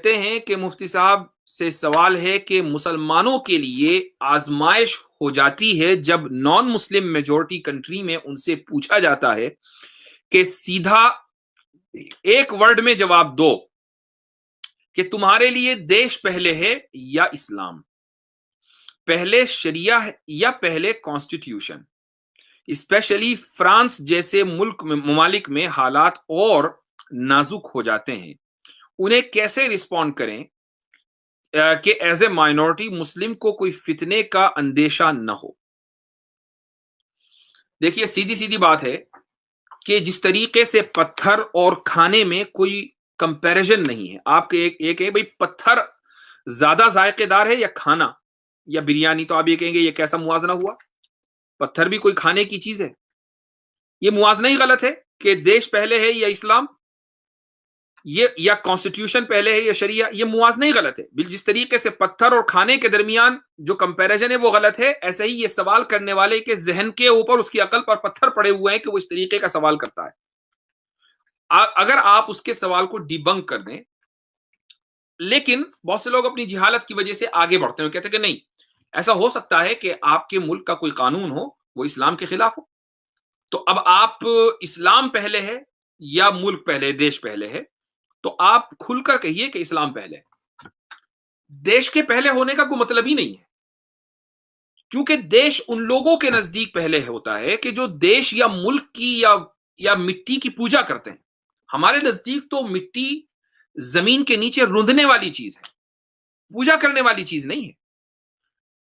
کہتے ہیں کہ مفتی صاحب سے سوال ہے کہ مسلمانوں کے لیے آزمائش ہو جاتی ہے جب نان مسلم میجورٹی کنٹری میں ان سے پوچھا جاتا ہے کہ سیدھا ایک ورڈ میں جواب دو کہ تمہارے لیے دیش پہلے ہے یا اسلام، پہلے شریعہ یا پہلے کانسٹیٹیوشن۔ اسپیشلی فرانس جیسے ممالک میں حالات اور نازک ہو جاتے ہیں، انہیں کیسے رسپونڈ کریں کہ ایز اے مائنورٹی مسلم کو کوئی فتنے کا اندیشہ نہ ہو۔ دیکھیے سیدھی سیدھی بات ہے کہ جس طریقے سے پتھر اور کھانے میں کوئی کمپیریزن نہیں ہے، آپ کے ایک ہے بھئی پتھر زیادہ ذائقے دار ہے یا کھانا یا بریانی، تو آپ یہ کہیں گے یہ کیسا موازنہ ہوا؟ پتھر بھی کوئی کھانے کی چیز ہے، یہ موازنہ ہی غلط ہے کہ دیش پہلے ہے یا اسلام، یہ یا کانسٹیٹیوشن پہلے ہے یا شریعہ، یہ موازنہ ہی غلط ہے۔ جس طریقے سے پتھر اور کھانے کے درمیان جو کمپیریزن ہے وہ غلط ہے، ایسے ہی یہ سوال کرنے والے کے ذہن کے اوپر اس کی عقل پر پتھر پڑے ہوئے ہیں کہ وہ اس طریقے کا سوال کرتا ہے۔ اگر آپ اس کے سوال کو ڈیبنک کر دیں، لیکن بہت سے لوگ اپنی جہالت کی وجہ سے آگے بڑھتے ہیں، کہتے ہیں کہ نہیں، ایسا ہو سکتا ہے کہ آپ کے ملک کا کوئی قانون ہو وہ اسلام کے خلاف ہو، تو اب آپ اسلام پہلے ہے یا ملک پہلے، دیش پہلے ہے، تو آپ کھل کر کہیے کہ اسلام پہلے ہے۔ دیش کے پہلے ہونے کا کوئی مطلب ہی نہیں ہے، کیونکہ دیش ان لوگوں کے نزدیک پہلے ہوتا ہے کہ جو دیش یا ملک کی یا مٹی کی پوجا کرتے ہیں۔ ہمارے نزدیک تو مٹی زمین کے نیچے رندنے والی چیز ہے، پوجا کرنے والی چیز نہیں ہے۔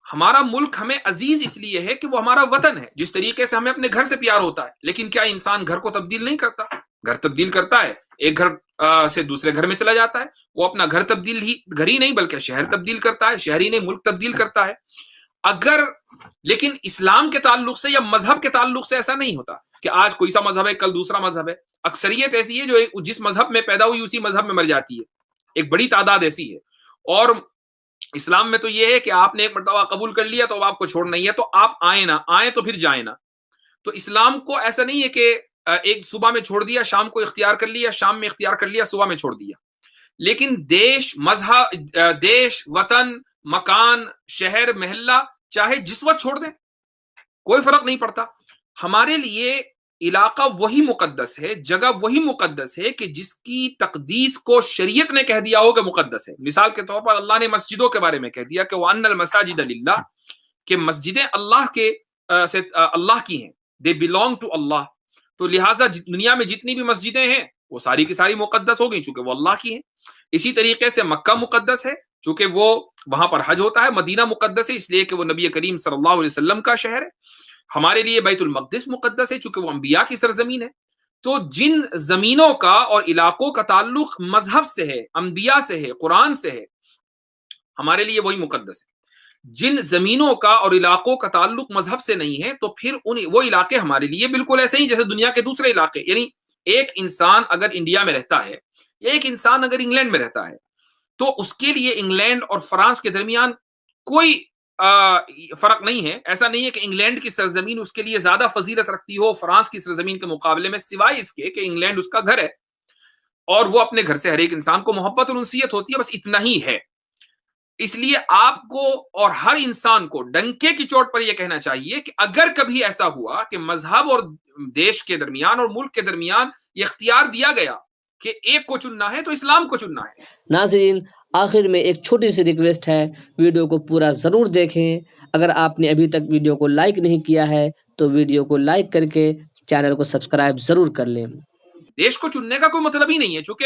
ہمارا ملک ہمیں عزیز اس لیے ہے کہ وہ ہمارا وطن ہے، جس طریقے سے ہمیں اپنے گھر سے پیار ہوتا ہے، لیکن کیا انسان گھر کو تبدیل نہیں کرتا؟ گھر تبدیل کرتا ہے، ایک گھر سے دوسرے گھر میں چلا جاتا ہے، وہ اپنا گھر ہی نہیں بلکہ شہر تبدیل کرتا ہے، شہر ہی نہیں ملک تبدیل کرتا ہے۔ لیکن اسلام کے تعلق سے یا مذہب کے تعلق سے ایسا نہیں ہوتا کہ آج کوئی سا مذہب ہے کل دوسرا مذہب ہے۔ اکثریت ایسی ہے جو جس مذہب میں پیدا ہوئی اسی مذہب میں مر جاتی ہے، ایک بڑی تعداد ایسی ہے۔ اور اسلام میں تو یہ ہے کہ آپ نے ایک مرتبہ قبول کر لیا تو آپ کو چھوڑنا ہی ہے، تو آپ آئیں نہ آئیں تو پھر جائیں نہ۔ تو اسلام کو ایسا نہیں ہے کہ ایک صبح میں چھوڑ دیا، شام کو اختیار کر لیا، شام میں اختیار کر لیا، صبح میں چھوڑ دیا۔ لیکن دیش، مذہب، دیش، وطن، مکان، شہر، محلہ چاہے جس وقت چھوڑ دیں، کوئی فرق نہیں پڑتا۔ ہمارے لیے علاقہ وہی مقدس ہے، جگہ وہی مقدس ہے کہ جس کی تقدیس کو شریعت نے کہہ دیا ہو کہ مقدس ہے۔ مثال کے طور پر اللہ نے مسجدوں کے بارے میں کہہ دیا کہ وَأَنَّ الْمَسَاجِدَ لِلَّهِ، کہ مسجدیں اللہ کی ہیں، they belong to اللہ۔ تو لہٰذا دنیا میں جتنی بھی مسجدیں ہیں وہ ساری کی ساری مقدس ہو گئی چونکہ وہ اللہ کی ہیں۔ اسی طریقے سے مکہ مقدس ہے چونکہ وہ وہاں پر حج ہوتا ہے، مدینہ مقدس ہے اس لیے کہ وہ نبی کریم صلی اللہ علیہ وسلم کا شہر ہے۔ ہمارے لیے بیت المقدس مقدس ہے چونکہ وہ انبیاء کی سرزمین ہے۔ تو جن زمینوں کا اور علاقوں کا تعلق مذہب سے ہے، انبیاء سے ہے، قرآن سے ہے، ہمارے لیے وہی مقدس ہے۔ جن زمینوں کا اور علاقوں کا تعلق مذہب سے نہیں ہے تو پھر وہ علاقے ہمارے لیے بالکل ایسے ہی جیسے دنیا کے دوسرے علاقے۔ یعنی ایک انسان اگر انڈیا میں رہتا ہے، ایک انسان اگر انگلینڈ میں رہتا ہے، تو اس کے لیے انگلینڈ اور فرانس کے درمیان کوئی فرق نہیں ہے۔ ایسا نہیں ہے کہ انگلینڈ کی سرزمین اس کے لیے زیادہ فضیلت رکھتی ہو فرانس کی سرزمین کے مقابلے میں، سوائے اس کے کہ انگلینڈ اس کا گھر ہے اور وہ اپنے گھر سے ہر ایک انسان کو محبت اور انسیت ہوتی ہے، بس اتنا ہی ہے۔ اس لیے آپ کو اور ہر انسان کو ڈنکے کی چوٹ پر یہ کہنا چاہیے کہ اگر کبھی ایسا ہوا کہ مذہب اور دیش کے درمیان اور ملک کے درمیان یہ اختیار دیا گیا کہ ایک کو چننا ہے تو اسلام کو چننا ہے۔ ناظرین، آخر میں ایک چھوٹی سی ریکویسٹ ہے، ویڈیو کو پورا ضرور دیکھیں۔ اگر آپ نے ابھی تک ویڈیو کو لائک نہیں کیا ہے تو ویڈیو کو لائک کر کے چینل کو سبسکرائب ضرور کر لیں۔ دیش کو چننے کا کوئی مطلب ہی نہیں ہے، چونکہ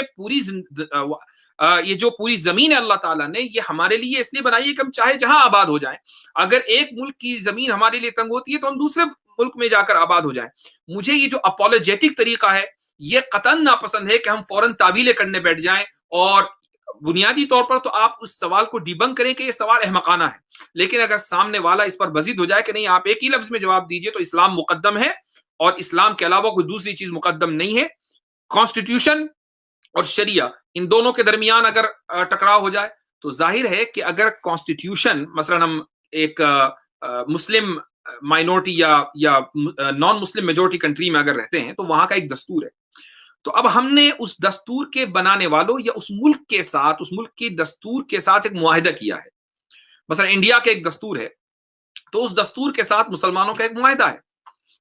یہ جو پوری زمین ہے اللہ تعالیٰ نے یہ ہمارے لیے اس لیے بنائی ہے کہ ہم چاہے جہاں آباد ہو جائیں۔ اگر ایک ملک کی زمین ہمارے لیے تنگ ہوتی ہے تو ہم دوسرے ملک میں جا کر آباد ہو جائیں۔ مجھے یہ جو اپولوجیٹک طریقہ ہے یہ قطعاً ناپسند ہے کہ ہم فوراً تعویلیں کرنے بیٹھ جائیں، اور بنیادی طور پر تو آپ اس سوال کو ڈیبنک کریں کہ یہ سوال احمقانہ ہے، لیکن اگر سامنے والا اس پر بزد ہو جائے کہ نہیں آپ ایک ہی لفظ میں جواب دیجئے تو اسلام مقدم ہے اور اسلام کے علاوہ کوئی دوسری چیز مقدم نہیں ہے۔ کانسٹیٹیوشن اور شریعہ ان دونوں کے درمیان اگر ٹکراؤ ہو جائے تو ظاہر ہے کہ اگر کانسٹیٹیوشن مثلا ہم ایک مسلم مائنورٹی یا نان مسلم میجورٹی کنٹری میں اگر رہتے ہیں تو وہاں کا ایک دستور ہے، تو اب ہم نے اس دستور کے بنانے والوں یا اس ملک کے ساتھ، اس ملک کی دستور کے ساتھ ایک معاہدہ کیا ہے. مثلا انڈیا کا ایک دستور ہے، تو اس دستور کے ساتھ مسلمانوں کا ایک معاہدہ ہے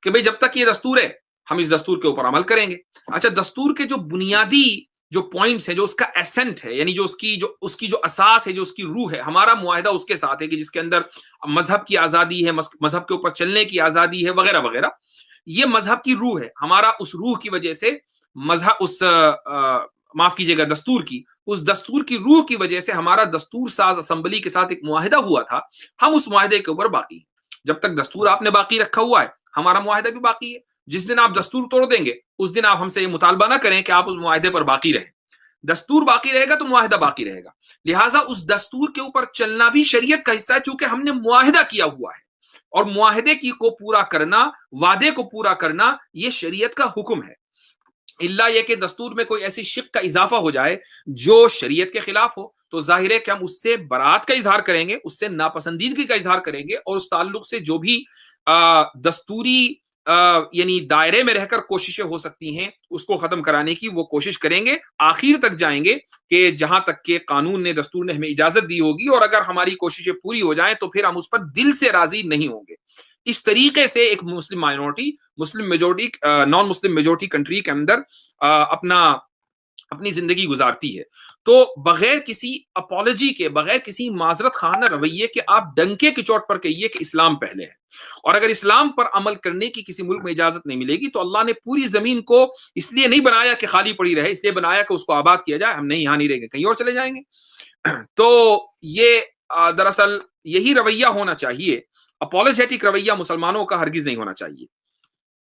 کہ بھئی جب تک یہ دستور ہے ہم اس دستور کے اوپر عمل کریں گے. اچھا، دستور کے جو بنیادی جو پوائنٹس ہیں، جو اس کا ایسنٹ ہے، یعنی جو اس کی جو اساس ہے، جو اس کی روح ہے، ہمارا معاہدہ اس کے ساتھ ہے کہ جس کے اندر مذہب کی آزادی ہے، مذہب کے اوپر چلنے کی آزادی ہے، وغیرہ وغیرہ. یہ مذہب کی روح ہے ہمارا. اس روح کی وجہ سے مذہب معاف کیجیے گا، دستور کی، اس دستور کی روح کی وجہ سے ہمارا دستور ساز اسمبلی کے ساتھ ایک معاہدہ ہوا تھا. ہم اس معاہدے کے اوپر باقی ہیں. جب تک دستور آپ نے باقی رکھا ہوا ہے ہمارا معاہدہ بھی باقی ہے. جس دن آپ دستور توڑ دیں گے اس دن آپ ہم سے یہ مطالبہ نہ کریں کہ آپ اس معاہدے پر باقی رہیں. دستور باقی رہے گا تو معاہدہ باقی رہے گا. لہٰذا اس دستور کے اوپر چلنا بھی شریعت کا حصہ ہے، چونکہ ہم نے معاہدہ کیا ہوا ہے، اور معاہدے کو پورا کرنا، وعدے کو پورا کرنا، یہ شریعت کا حکم ہے. اللہ یہ کہ دستور میں کوئی ایسی شق کا اضافہ ہو جائے جو شریعت کے خلاف ہو، تو ظاہر ہے کہ ہم اس سے برات کا اظہار کریں گے، اس سے ناپسندیدگی کا اظہار کریں گے، اور اس تعلق سے جو بھی دستوری یعنی دائرے میں رہ کر کوششیں ہو سکتی ہیں اس کو ختم کرانے کی وہ کوشش کریں گے. آخر تک جائیں گے کہ جہاں تک کہ قانون نے، دستور نے ہمیں اجازت دی ہوگی، اور اگر ہماری کوششیں پوری ہو جائیں تو پھر ہم اس پر دل سے راضی نہیں ہوں گے. اس طریقے سے ایک مسلم مائنورٹی نان مسلم میجورٹی کنٹری کے اندر اپنی زندگی گزارتی ہے. تو بغیر کسی اپالوجی کے، بغیر کسی معذرت خانہ رویے کے آپ ڈنکے کی چوٹ پر کہیے کہ اسلام پہلے ہے، اور اگر اسلام پر عمل کرنے کی کسی ملک میں اجازت نہیں ملے گی تو اللہ نے پوری زمین کو اس لیے نہیں بنایا کہ خالی پڑی رہے، اس لیے بنایا کہ اس کو آباد کیا جائے. ہم نہیں، یہاں نہیں رہیں گے، کہیں اور چلے جائیں گے. تو یہ دراصل یہی رویہ ہونا چاہیے. اپولوجیٹک رویہ مسلمانوں کا ہرگز نہیں ہونا چاہیے.